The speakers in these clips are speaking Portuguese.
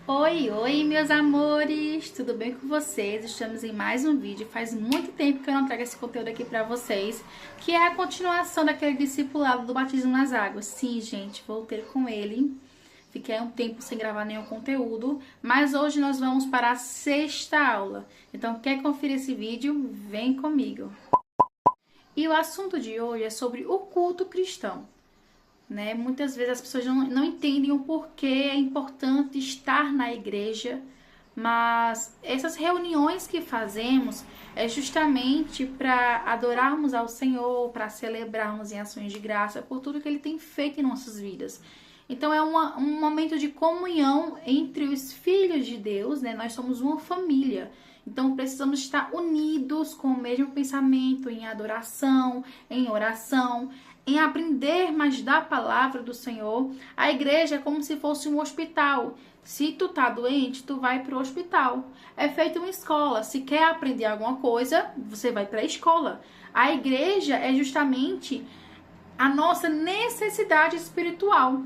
Oi, oi, meus amores! Tudo bem com vocês? Estamos em mais um vídeo. Faz muito tempo que eu não trago esse conteúdo aqui pra vocês, que é a continuação daquele discipulado do batismo nas águas. Sim, gente, voltei com ele. Fiquei um tempo sem gravar nenhum conteúdo, mas hoje nós vamos para a sexta aula. Então, quer conferir esse vídeo? Vem comigo! E o assunto de hoje é sobre o culto cristão. Muitas vezes as pessoas não entendem o porquê é importante estar na igreja, mas essas reuniões que fazemos é justamente para adorarmos ao Senhor, para celebrarmos em ações de graça por tudo que Ele tem feito em nossas vidas. Então é um momento de comunhão entre os filhos de Deus, Nós somos uma família. Então precisamos estar unidos com o mesmo pensamento, em adoração, em oração, em aprender mais da palavra do Senhor. A igreja é como se fosse um hospital. Se tu tá doente, tu vai pro hospital. É feito uma escola. Se quer aprender alguma coisa, você vai para a escola. A igreja é justamente a nossa necessidade espiritual.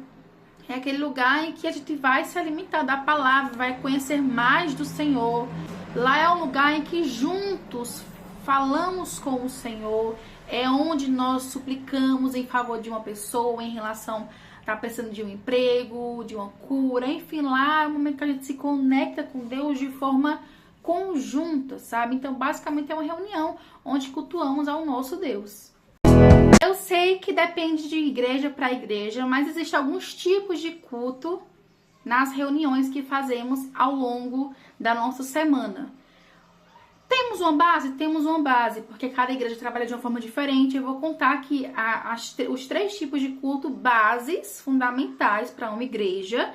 É aquele lugar em que a gente vai se alimentar da palavra, vai conhecer mais do Senhor. Lá é um lugar em que juntos falamos com o Senhor. É onde nós suplicamos em favor de uma pessoa em relação a estar precisando de um emprego, de uma cura. Enfim, lá é o momento que a gente se conecta com Deus de forma conjunta, sabe? Então, basicamente é uma reunião onde cultuamos ao nosso Deus. Eu sei que depende de igreja para igreja, mas existem alguns tipos de culto nas reuniões que fazemos ao longo da nossa semana. Temos uma base? Temos uma base, porque cada igreja trabalha de uma forma diferente. Eu vou contar aqui os 3 tipos de culto bases fundamentais para uma igreja.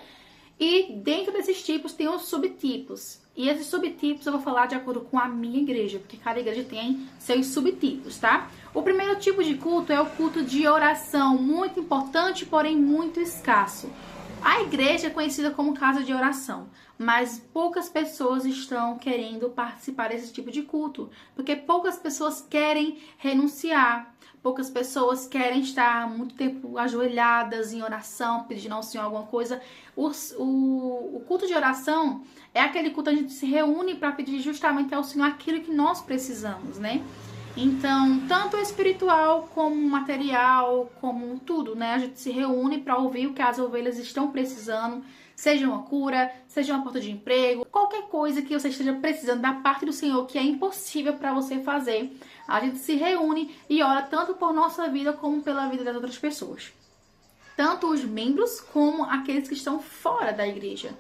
E dentro desses tipos tem os subtipos. E esses subtipos eu vou falar de acordo com a minha igreja, porque cada igreja tem seus subtipos, tá? O primeiro tipo de culto é o culto de oração, muito importante, porém muito escasso. A igreja é conhecida como casa de oração, mas poucas pessoas estão querendo participar desse tipo de culto, porque poucas pessoas querem renunciar, poucas pessoas querem estar muito tempo ajoelhadas em oração, pedindo ao Senhor alguma coisa. O culto de oração é aquele culto onde a gente se reúne para pedir justamente ao Senhor aquilo que nós precisamos, Então, tanto espiritual como material, como tudo, A gente se reúne para ouvir o que as ovelhas estão precisando, seja uma cura, seja uma porta de emprego, qualquer coisa que você esteja precisando da parte do Senhor que é impossível para você fazer. A gente se reúne e ora tanto por nossa vida como pela vida das outras pessoas. Tanto os membros como aqueles que estão fora da igreja.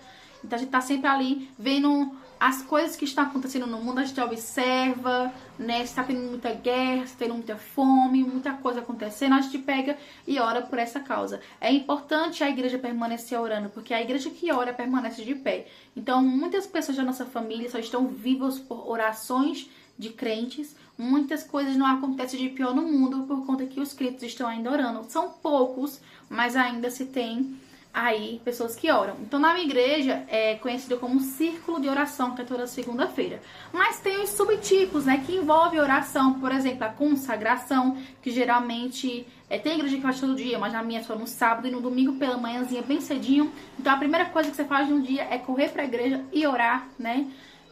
Então a gente tá sempre ali vendo as coisas que estão acontecendo no mundo, a gente observa, Se está tendo muita guerra, se está tendo muita fome, muita coisa acontecendo, a gente pega e ora por essa causa. É importante a igreja permanecer orando, porque a igreja que ora permanece de pé. Então, muitas pessoas da nossa família só estão vivas por orações de crentes. Muitas coisas não acontecem de pior no mundo por conta que os crentes estão ainda orando. São poucos, mas ainda se tem aí pessoas que oram. Então na minha igreja é conhecido como círculo de oração, que é toda segunda-feira. Mas tem os subtipos, que envolve oração, por exemplo, a consagração, que geralmente tem igreja que faz todo dia, mas na minha é só no sábado e no domingo pela manhãzinha bem cedinho. Então a primeira coisa que você faz no dia é correr para a igreja e orar,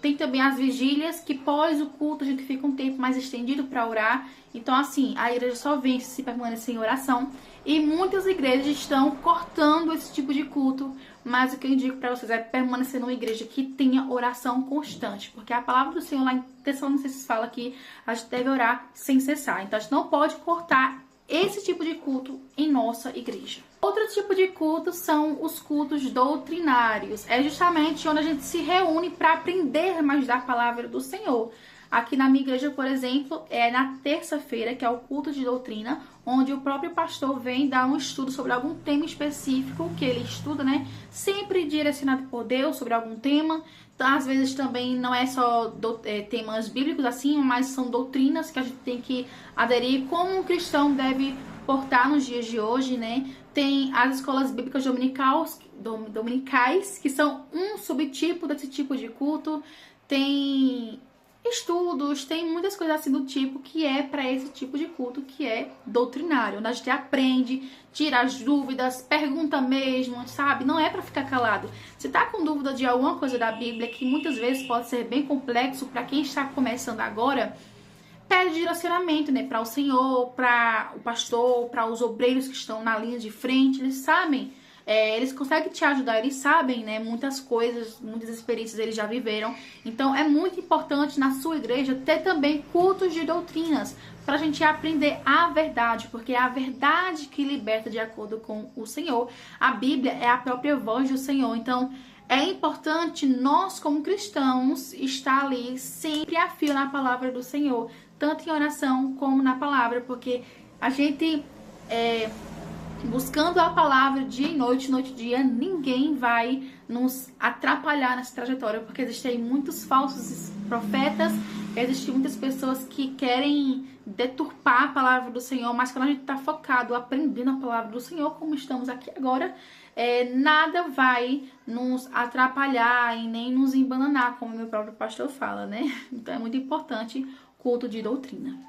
Tem também as vigílias, que pós o culto a gente fica um tempo mais estendido para orar. Então, assim, a igreja só vence se permanecer em oração. E muitas igrejas estão cortando esse tipo de culto. Mas o que eu indico para vocês é permanecer numa igreja que tenha oração constante. Porque a palavra do Senhor lá em Tessalonicenses fala que a gente deve orar sem cessar. Então, a gente não pode cortar esse tipo de culto em nossa igreja. Outro tipo de culto são os cultos doutrinários. É justamente onde a gente se reúne para aprender mais da palavra do Senhor. Aqui na minha igreja, por exemplo, é na terça-feira, que é o culto de doutrina, onde o próprio pastor vem dar um estudo sobre algum tema específico que ele estuda, Sempre direcionado por Deus sobre algum tema. Então, às vezes também não é só temas bíblicos assim, mas são doutrinas que a gente tem que aderir, como um cristão deve portar nos dias de hoje, Tem as escolas bíblicas dominicais, que são um subtipo desse tipo de culto. Tem estudos, tem muitas coisas assim do tipo que é para esse tipo de culto que é doutrinário, onde a gente aprende, tira as dúvidas, pergunta mesmo, sabe? Não é para ficar calado. Se tá com dúvida de alguma coisa da Bíblia, que muitas vezes pode ser bem complexo para quem está começando agora, pede direcionamento, né, para o Senhor, para o pastor, para os obreiros que estão na linha de frente, eles sabem. Eles conseguem te ajudar, eles sabem, né, muitas coisas, muitas experiências eles já viveram. Então é muito importante na sua igreja ter também cultos de doutrinas, para a gente aprender a verdade, porque é a verdade que liberta de acordo com o Senhor. A Bíblia é a própria voz do Senhor, então é importante nós como cristãos estar ali sempre a fio na palavra do Senhor, tanto em oração como na palavra, porque a gente buscando a palavra dia e noite e dia, ninguém vai nos atrapalhar nessa trajetória, porque existem muitos falsos profetas, existem muitas pessoas que querem deturpar a palavra do Senhor, mas quando a gente está focado, aprendendo a palavra do Senhor, como estamos aqui agora, nada vai nos atrapalhar e nem nos embananar, como meu próprio pastor fala, né? Então é muito importante culto de doutrina.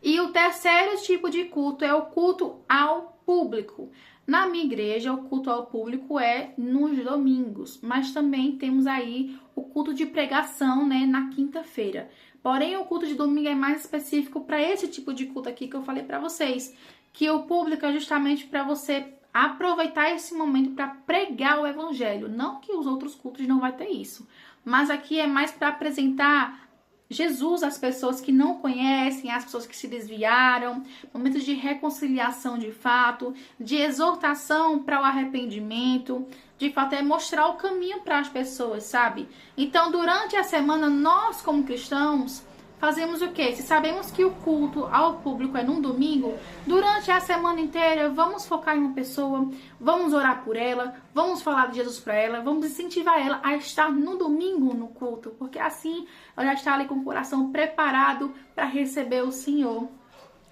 E o terceiro tipo de culto é o culto ao público. Na minha igreja, o culto ao público é nos domingos, mas também temos aí o culto de pregação, né, na quinta-feira. Porém, o culto de domingo é mais específico para esse tipo de culto aqui que eu falei para vocês, que o público é justamente para você aproveitar esse momento para pregar o evangelho. Não que os outros cultos não vai ter isso, mas aqui é mais para apresentar Jesus às pessoas que não conhecem, às pessoas que se desviaram, momentos de reconciliação de fato, de exortação para o arrependimento, de fato é mostrar o caminho para as pessoas, sabe? Então, durante a semana, nós como cristãos fazemos o quê? Se sabemos que o culto ao público é num domingo, durante a semana inteira vamos focar em uma pessoa, vamos orar por ela, vamos falar de Jesus para ela, vamos incentivar ela a estar no domingo no culto, porque assim ela já está ali com o coração preparado para receber o Senhor.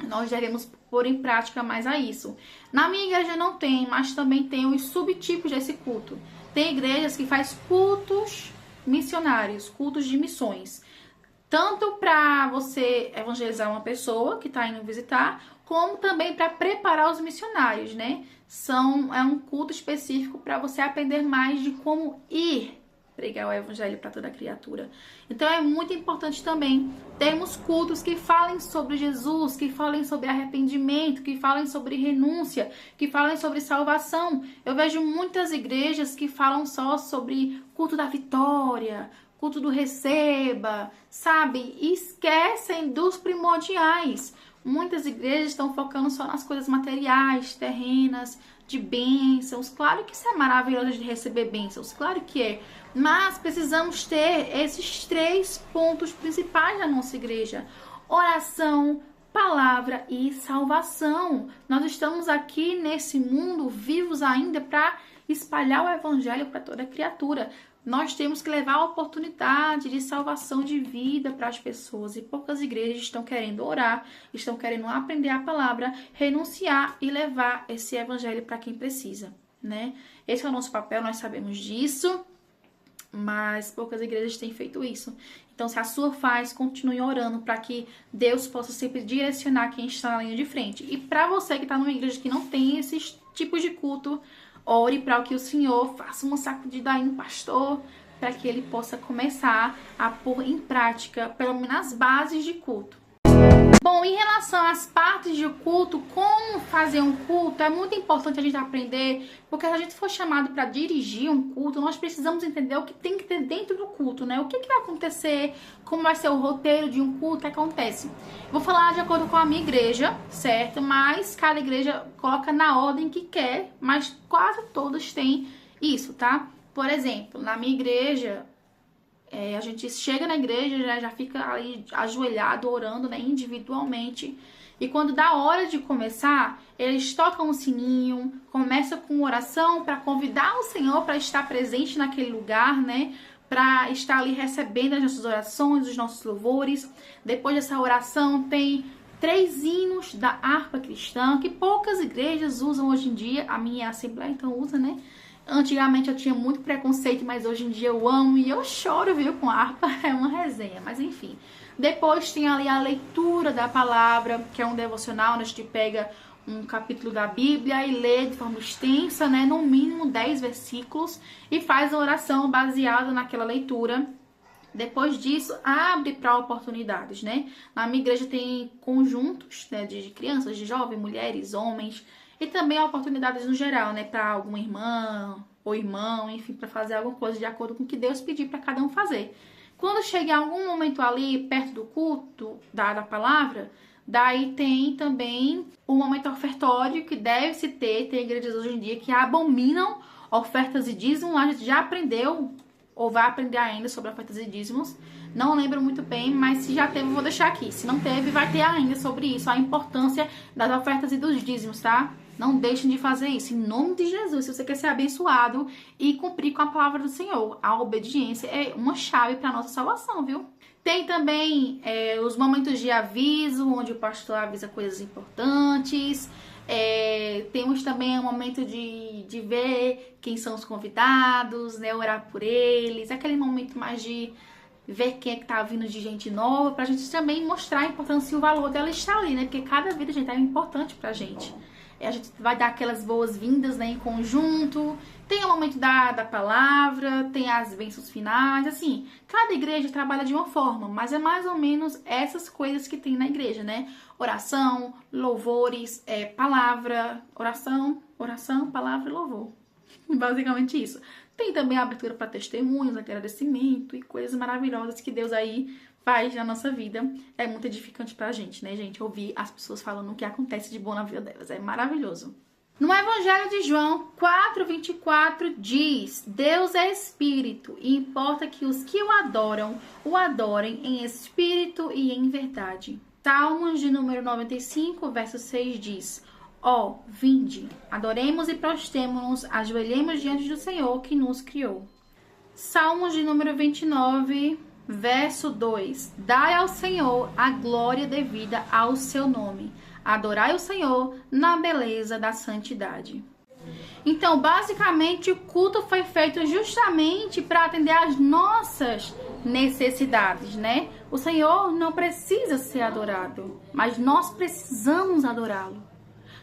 Nós devemos pôr em prática mais a isso. Na minha igreja não tem, mas também tem os subtipos desse culto. Tem igrejas que faz cultos missionários, cultos de missões. Tanto para você evangelizar uma pessoa que está indo visitar, como também para preparar os missionários, né? É um culto específico para você aprender mais de como ir pregar o evangelho para toda criatura. Então é muito importante também termos cultos que falem sobre Jesus, que falem sobre arrependimento, que falem sobre renúncia, que falem sobre salvação. Eu vejo muitas igrejas que falam só sobre culto da vitória, culto do receba, sabe? E esquecem dos primordiais. Muitas igrejas estão focando só nas coisas materiais, terrenas, de bênçãos. Claro que isso é maravilhoso de receber bênçãos, claro que é. Mas precisamos ter esses 3 pontos principais da nossa igreja: oração, palavra e salvação. Nós estamos aqui nesse mundo vivos ainda para espalhar o evangelho para toda criatura. Nós temos que levar a oportunidade de salvação de vida para as pessoas. E poucas igrejas estão querendo orar, estão querendo aprender a palavra, renunciar e levar esse evangelho para quem precisa, né? Esse é o nosso papel, nós sabemos disso, mas poucas igrejas têm feito isso. Então, se a sua faz, continue orando para que Deus possa sempre direcionar quem está na linha de frente. E para você que está numa igreja que não tem esses tipos de culto, ore para que o Senhor faça uma sacudida aí no pastor, para que ele possa começar a pôr em prática, pelo menos as bases de culto. Bom, em relação às partes de culto, como fazer um culto, é muito importante a gente aprender, porque se a gente for chamado para dirigir um culto, nós precisamos entender o que tem que ter dentro do culto, né? O que vai acontecer, como vai ser o roteiro de um culto, o que acontece. Vou falar de acordo com a minha igreja, certo? Mas cada igreja coloca na ordem que quer, mas quase todas têm isso, tá? Por exemplo, na minha igreja, a gente chega na igreja, já fica ali ajoelhado, orando, né, individualmente. E quando dá hora de começar, eles tocam o sininho, começa com oração para convidar o Senhor para estar presente naquele lugar, né? Para estar ali recebendo as nossas orações, os nossos louvores. Depois dessa oração tem 3 hinos da harpa cristã, que poucas igrejas usam hoje em dia. A minha assembleia então usa, né? Antigamente eu tinha muito preconceito, mas hoje em dia eu amo e eu choro, viu, com harpa, é uma resenha, mas enfim. Depois tem ali a leitura da palavra, que é um devocional, onde a gente pega um capítulo da Bíblia e lê de forma extensa, né, no mínimo 10 versículos, e faz a oração baseada naquela leitura. Depois disso, abre para oportunidades, né? Na minha igreja tem conjuntos, né, de crianças, de jovens, mulheres, homens, e também oportunidades no geral, né, para alguma irmã ou irmão, enfim, para fazer alguma coisa de acordo com o que Deus pedir para cada um fazer. Quando chega em algum momento ali, perto do culto, da palavra, daí tem também o momento ofertório que deve se ter. Tem igrejas hoje em dia que abominam ofertas e dízimos. A gente já aprendeu, ou vai aprender ainda sobre ofertas e dízimos. Não lembro muito bem, mas se já teve, eu vou deixar aqui. Se não teve, vai ter ainda sobre isso, a importância das ofertas e dos dízimos, tá? Não deixem de fazer isso, em nome de Jesus. Se você quer ser abençoado e cumprir com a palavra do Senhor, a obediência é uma chave para a nossa salvação, viu? Tem também os momentos de aviso, onde o pastor avisa coisas importantes. Temos também o momento de ver quem são os convidados, né? Orar por eles. Aquele momento mais de ver quem é que tá vindo de gente nova, pra gente também mostrar a importância e o valor dela estar ali, né? Porque cada vida, gente, é importante pra gente. A gente vai dar aquelas boas-vindas, né, em conjunto. Tem o momento da palavra, tem as bênçãos finais, assim. Cada igreja trabalha de uma forma, mas é mais ou menos essas coisas que tem na igreja, né? Oração, louvores, palavra, oração, palavra e louvor. Basicamente isso. Tem também a abertura para testemunhos, agradecimento e coisas maravilhosas que Deus aí faz na nossa vida. É muito edificante pra gente, né, gente? Ouvir as pessoas falando o que acontece de bom na vida delas. É maravilhoso. No Evangelho de João 4:24 diz: Deus é espírito e importa que os que o adorem em espírito e em verdade. Salmos de número 95, verso 6 diz: Ó, vinde, adoremos e prostremo-nos, ajoelhemos diante do Senhor que nos criou. Salmos de número 29, verso 2: Dai ao Senhor a glória devida ao seu nome. Adorai o Senhor na beleza da santidade. Então, basicamente, o culto foi feito justamente para atender às nossas necessidades, né? O Senhor não precisa ser adorado, mas nós precisamos adorá-lo.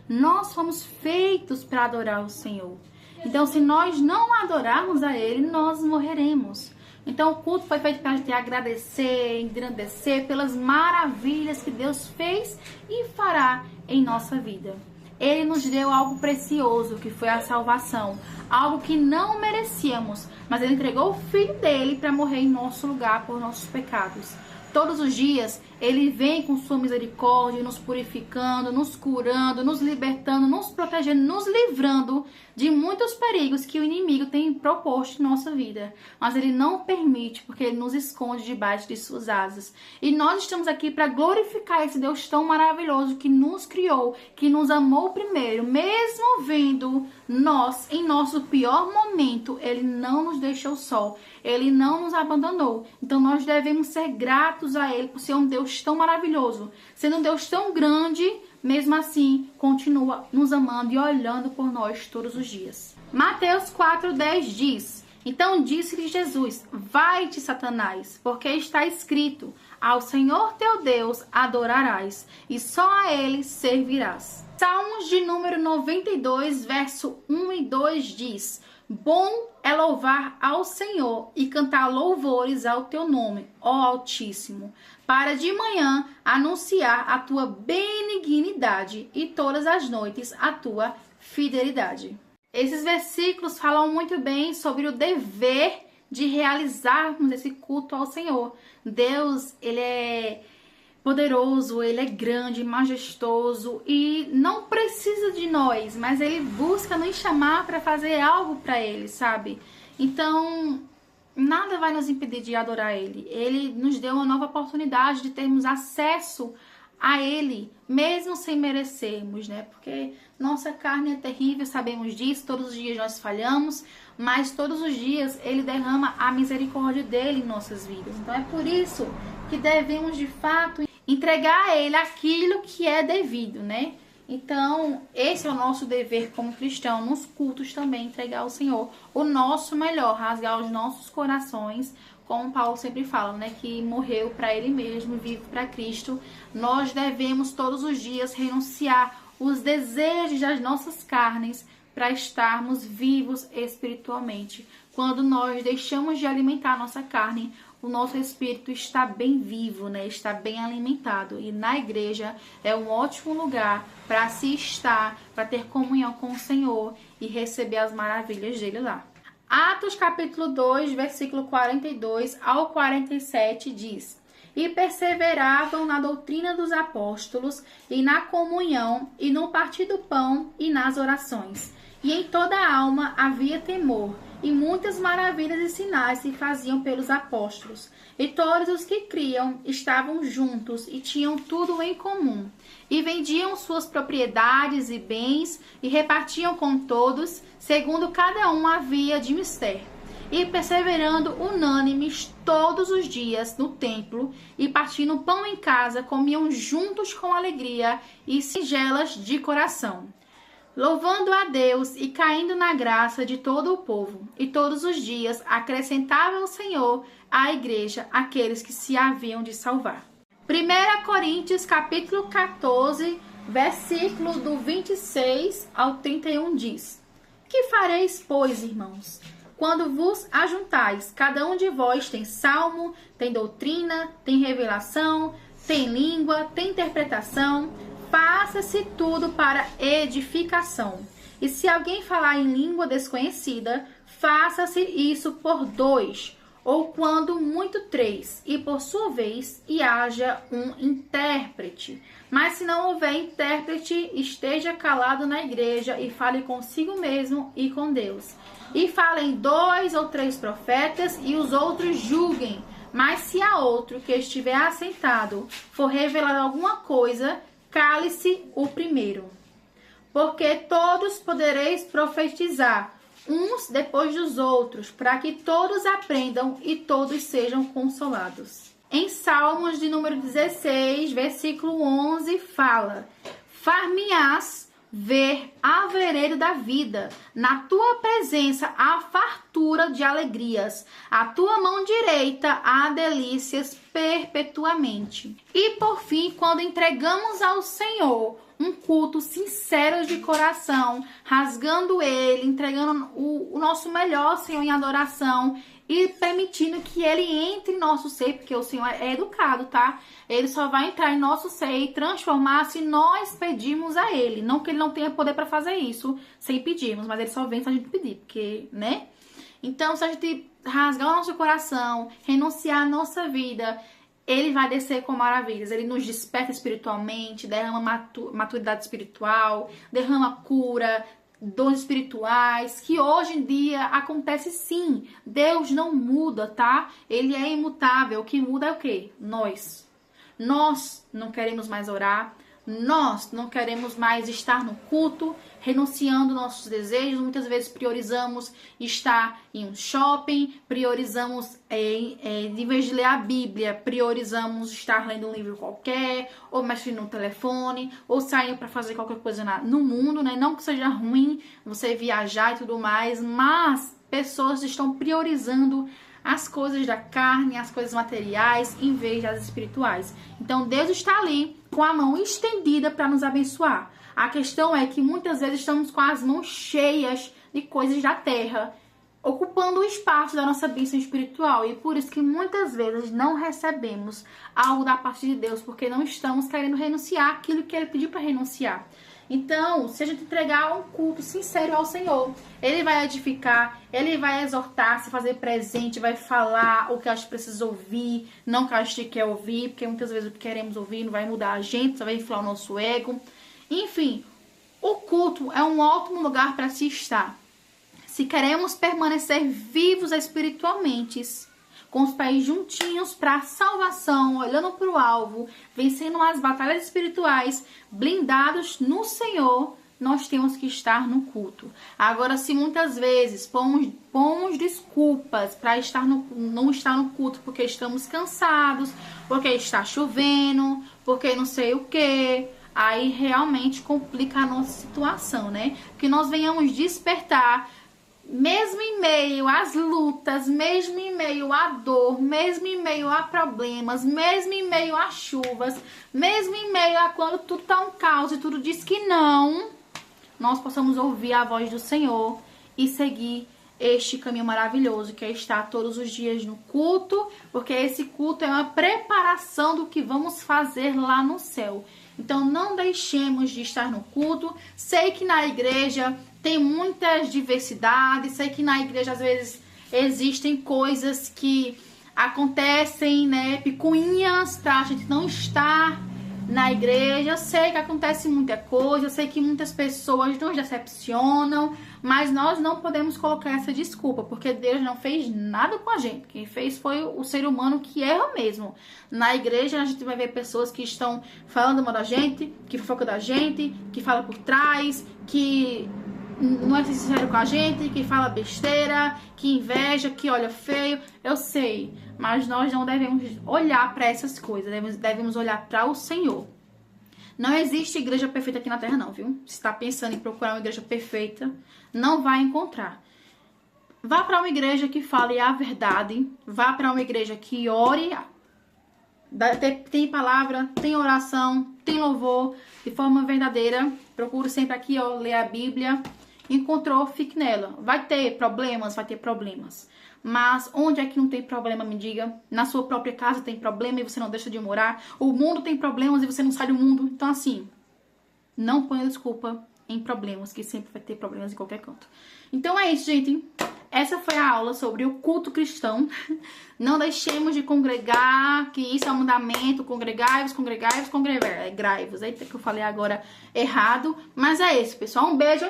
Nós fomos feitos para adorar o Senhor. Então, se nós não adorarmos a Ele, nós morreremos. Então, o culto foi feito para a gente agradecer, engrandecer pelas maravilhas que Deus fez e fará em nossa vida. Ele nos deu algo precioso, que foi a salvação. Algo que não merecíamos, mas Ele entregou o Filho dele para morrer em nosso lugar por nossos pecados. Todos os dias, Ele vem com sua misericórdia, nos purificando, nos curando, nos libertando, nos protegendo, nos livrando de muitos perigos que o inimigo tem proposto em nossa vida. Mas Ele não permite, porque Ele nos esconde debaixo de suas asas. E nós estamos aqui para glorificar esse Deus tão maravilhoso que nos criou, que nos amou primeiro. Mesmo vendo nós em nosso pior momento, Ele não nos deixou só. Ele não nos abandonou. Então nós devemos ser gratos a Ele por ser um Deus tão maravilhoso. Sendo um Deus tão grande, mesmo assim, continua nos amando e olhando por nós todos os dias. Mateus 4:10 diz: Então disse-lhe Jesus: Vai-te, Satanás, porque está escrito: Ao Senhor teu Deus adorarás, e só a Ele servirás. Salmos de número 92, verso 1 e 2 diz: Bom é louvar ao Senhor e cantar louvores ao teu nome, ó Altíssimo, para de manhã anunciar a tua benignidade e todas as noites a tua fidelidade. Esses versículos falam muito bem sobre o dever de realizarmos esse culto ao Senhor. Deus, Ele é poderoso, Ele é grande, majestoso e não precisa de nós, mas Ele busca nos chamar para fazer algo para Ele, sabe? Então, nada vai nos impedir de adorar Ele. Ele nos deu uma nova oportunidade de termos acesso a Ele, mesmo sem merecermos, né? Porque nossa carne é terrível, sabemos disso, todos os dias nós falhamos, mas todos os dias Ele derrama a misericórdia dEle em nossas vidas. Então é por isso que devemos, de fato, entregar a Ele aquilo que é devido, né? Então, esse é o nosso dever como cristão, nos cultos também, entregar ao Senhor o nosso melhor, rasgar os nossos corações, como Paulo sempre fala, né, que morreu para ele mesmo, vive para Cristo. Nós devemos todos os dias renunciar os desejos das nossas carnes para estarmos vivos espiritualmente. Quando nós deixamos de alimentar a nossa carne, o nosso espírito está bem vivo, né? Está bem alimentado. E na igreja é um ótimo lugar para se estar, para ter comunhão com o Senhor e receber as maravilhas dele lá. Atos capítulo 2, versículo 42 ao 47 diz: E perseveravam na doutrina dos apóstolos, e na comunhão, e no partir do pão, e nas orações. E em toda a alma havia temor, e muitas maravilhas e sinais se faziam pelos apóstolos. E todos os que criam estavam juntos e tinham tudo em comum. E vendiam suas propriedades e bens e repartiam com todos, segundo cada um havia de mister. E perseverando unânimes todos os dias no templo e partindo pão em casa, comiam juntos com alegria e singelas de coração, louvando a Deus e caindo na graça de todo o povo. E todos os dias acrescentava o Senhor à igreja aqueles que se haviam de salvar. 1 Coríntios capítulo 14, versículo do 26 ao 31 diz: Que fareis, pois, irmãos? Quando vos ajuntais, cada um de vós tem salmo, tem doutrina, tem revelação, tem língua, tem interpretação. Faça-se tudo para edificação. E se alguém falar em língua desconhecida, faça-se isso por 2, ou quando muito 3, e por sua vez, e haja um intérprete. Mas se não houver intérprete, esteja calado na igreja e fale consigo mesmo e com Deus. E falem 2 ou 3 profetas, e os outros julguem. Mas se a outro que estiver assentado for revelar alguma coisa, cale-se o primeiro. Porque todos podereis profetizar, uns depois dos outros, para que todos aprendam e todos sejam consolados. Em Salmos de número 16, versículo 11, fala: Far-me-ás ver a vereda da vida, na tua presença há fartura de alegrias, a tua mão direita há delícias perpetuamente. E por fim, quando entregamos ao Senhor um culto sincero de coração, rasgando ele, entregando o nosso melhor, Senhor, em adoração, e permitindo que ele entre em nosso ser, porque o Senhor é educado, tá? Ele só vai entrar em nosso ser e transformar se nós pedirmos a ele. Não que ele não tenha poder para fazer isso sem pedirmos, mas ele só vem se a gente pedir, porque, né? Então, se a gente rasgar o nosso coração, renunciar a nossa vida, ele vai descer com maravilhas. Ele nos desperta espiritualmente, derrama maturidade espiritual, derrama cura, dons espirituais, que hoje em dia acontece sim. Deus não muda, tá? Ele é imutável. O que muda é o quê? Nós não queremos mais orar, nós não queremos mais estar no culto, renunciando nossos desejos. Muitas vezes priorizamos estar em um shopping, priorizamos, em vez de ler a Bíblia, priorizamos estar lendo um livro qualquer, ou mexendo no telefone, ou saindo para fazer qualquer coisa no mundo, né? Não que seja ruim você viajar e tudo mais, mas pessoas estão priorizando as coisas da carne, as coisas materiais, em vez das espirituais. Então Deus está ali com a mão estendida para nos abençoar. A questão é que muitas vezes estamos com as mãos cheias de coisas da terra, ocupando o espaço da nossa bênção espiritual. E por isso que muitas vezes não recebemos algo da parte de Deus, porque não estamos querendo renunciar aquilo que Ele pediu para renunciar. Então, se a gente entregar um culto sincero ao Senhor, Ele vai edificar, Ele vai exortar, se fazer presente, vai falar o que a gente precisa ouvir, não o que a gente quer ouvir, porque muitas vezes o que queremos ouvir não vai mudar a gente, só vai inflar o nosso ego. Enfim, o culto é um ótimo lugar para se estar. Se queremos permanecer vivos espiritualmente, com os pés juntinhos para a salvação, olhando para o alvo, vencendo as batalhas espirituais, blindados no Senhor, nós temos que estar no culto. Agora, se muitas vezes pomos desculpas para não estar no culto porque estamos cansados, porque está chovendo, porque não sei o que, aí realmente complica a nossa situação, né? Que nós venhamos despertar, mesmo em meio às lutas, mesmo em meio à dor, mesmo em meio a problemas, mesmo em meio a chuvas, mesmo em meio a quando tudo tá um caos e tudo diz que não, nós possamos ouvir a voz do Senhor e seguir este caminho maravilhoso que é estar todos os dias no culto, porque esse culto é uma preparação do que vamos fazer lá no céu. Então não deixemos de estar no culto. Sei que na igreja tem muitas diversidades, sei que na igreja às vezes existem coisas que acontecem, né, picuinhas pra gente não estar na igreja. Eu sei que acontece muita coisa, eu sei que muitas pessoas nos decepcionam, mas nós não podemos colocar essa desculpa, porque Deus não fez nada com a gente. Quem fez foi o ser humano que erra mesmo. Na igreja a gente vai ver pessoas que estão falando mal da gente, que fofoca da gente, que fala por trás, que não é sincero com a gente, que fala besteira, que inveja, que olha feio. Eu sei, mas nós não devemos olhar para essas coisas, devemos olhar para o Senhor. Não existe igreja perfeita aqui na Terra não, viu? Se está pensando em procurar uma igreja perfeita, não vai encontrar. Vá para uma igreja que fale a verdade, vá para uma igreja que ore, tem palavra, tem oração, tem louvor, de forma verdadeira. Procure sempre aqui, ó, ler a Bíblia. Encontrou, fique nela. Vai ter problemas? Vai ter problemas. Mas onde é que não tem problema, me diga? Na sua própria casa tem problema e você não deixa de morar? O mundo tem problemas e você não sai do mundo? Então assim, não ponha desculpa em problemas, que sempre vai ter problemas em qualquer canto. Então é isso, gente. Essa foi a aula sobre o culto cristão. Não deixemos de congregar, que isso é um mandamento. Congregai-vos, congregai-vos, congregai-vos. Eita, que eu falei agora errado. Mas é isso, pessoal. Um beijo.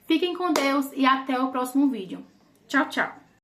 Fiquem com Deus e até o próximo vídeo. Tchau, tchau.